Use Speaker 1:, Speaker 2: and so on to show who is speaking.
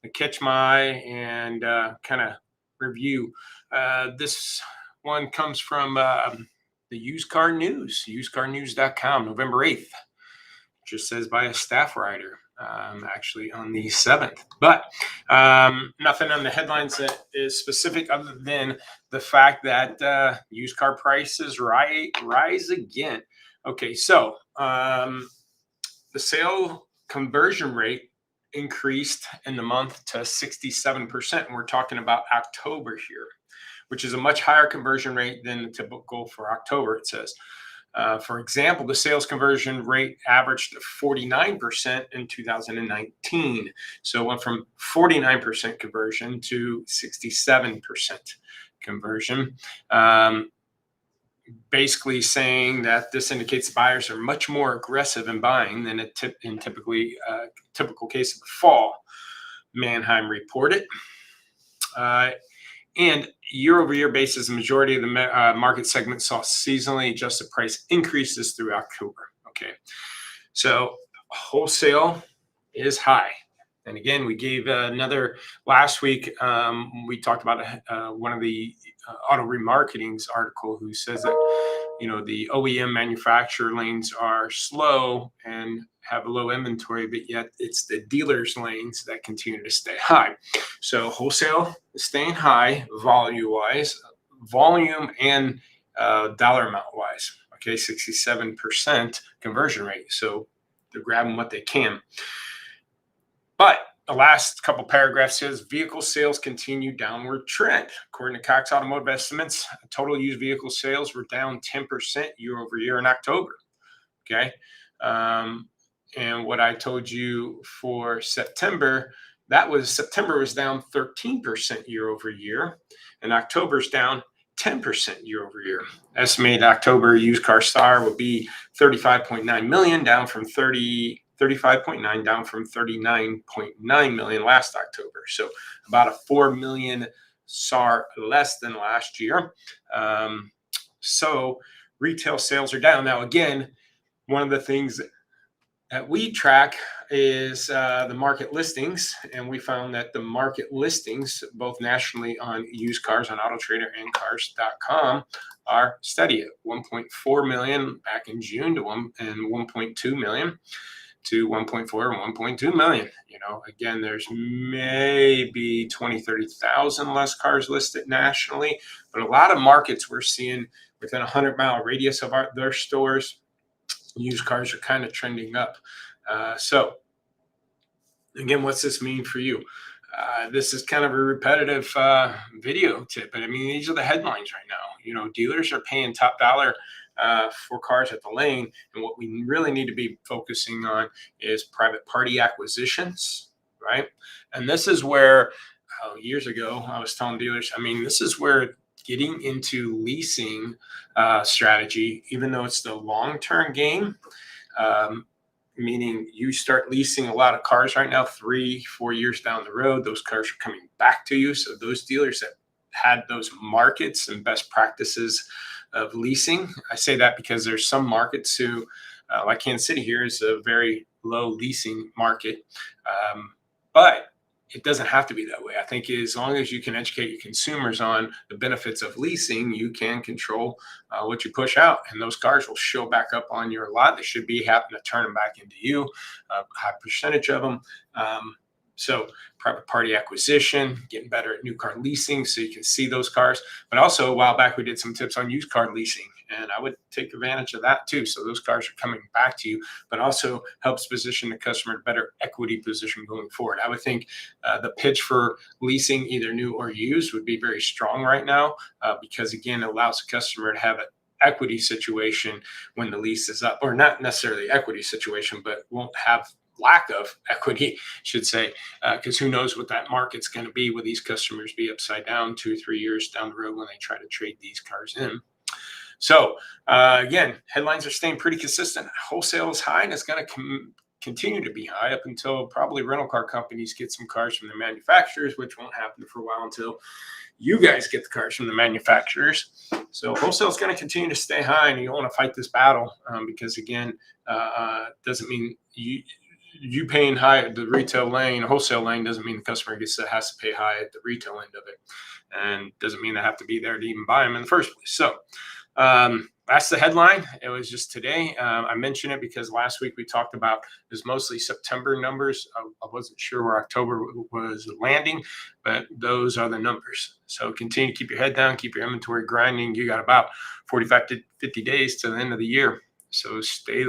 Speaker 1: catch my eye and kind of review. This one comes from the Used Car News, usedcarnews.com, November 8th. Just says by a staff writer, actually on the 7th. But nothing on the headlines that is specific other than the fact that used car prices rise again. Okay, so the sale conversion rate increased in the month to 67%. And we're talking about October here, which is a much higher conversion rate than the typical for October, it says. For example, the sales conversion rate averaged 49% in 2019. So it went from 49% conversion to 67% conversion. Basically saying that this indicates buyers are much more aggressive in buying than in typical case of the fall, Manheim reported. And year-over-year basis, the majority of the market segment saw seasonally adjusted price increases through October. Okay, so wholesale is high. And again, we gave another last week. We talked about one of the auto remarketing's article who says that the OEM manufacturer lanes are slow and have a low inventory, but yet it's the dealers' lanes that continue to stay high. So wholesale is staying high volume and dollar amount wise. Okay, 67% conversion rate. So they're grabbing what they can. But the last couple paragraphs says vehicle sales continue downward trend. According to Cox Automotive estimates, total used vehicle sales were down 10% year over year in October. Okay. And what I told you for September was down 13% year over year, and October's down 10% year over year. Estimated October used car SAR would be 35.9 million, down from 35.9, down from 39.9 million last October. So about a 4 million SAR less than last year. So retail sales are down. Now, again, one of the things that we track is the market listings, and we found that the market listings, both nationally on used cars on AutoTrader and Cars.com, are steady at 1.4 million back in June to 1.2 million to 1.4 and 1.2 million. Again, there's maybe 20, 30,000 less cars listed nationally, but a lot of markets we're seeing within a 100-mile radius of their stores, used cars are kind of trending up. So again, what's this mean for you? This is kind of a repetitive video tip, but I mean, these are the headlines right now. Dealers are paying top dollar for cars at the lane. And what we really need to be focusing on is private party acquisitions, right? And this is where years ago, I was telling dealers, this is where getting into leasing strategy, even though it's the long-term game, meaning you start leasing a lot of cars right now, 3-4 years down the road, those cars are coming back to you. So those dealers that had those markets and best practices of leasing, I say that because there's some markets who, like Kansas City here, is a very low leasing market. But it doesn't have to be that way. I think as long as you can educate your consumers on the benefits of leasing, you can control what you push out, and those cars will show back up on your lot. They should be having to turn them back into you, a high percentage of them. So private party acquisition, getting better at new car leasing so you can see those cars. But also a while back, we did some tips on used car leasing, and I would take advantage of that too. So those cars are coming back to you, but also helps position the customer in a better equity position going forward. I would think the pitch for leasing, either new or used, would be very strong right now because, again, it allows the customer to have an equity situation when the lease is up, or not necessarily equity situation, but won't have lack of equity, should say, because who knows what that market's going to be. Will these customers be upside down 2 or 3 years down the road when they try to trade these cars in? So again, headlines are staying pretty consistent. Wholesale is high, and it's going to continue to be high up until probably rental car companies get some cars from the manufacturers, which won't happen for a while until you guys get the cars from the manufacturers. So wholesale is going to continue to stay high, and you want to fight this battle because, again, doesn't mean you paying high at the retail lane, wholesale lane doesn't mean the customer has to pay high at the retail end of it, and doesn't mean they have to be there to even buy them in the first place. So that's the headline. It was just today. I mentioned it because last week we talked about it was mostly September numbers. I wasn't sure where October was landing, but those are the numbers. So continue to keep your head down, keep your inventory grinding. You got about 45 to 50 days to the end of the year. So stay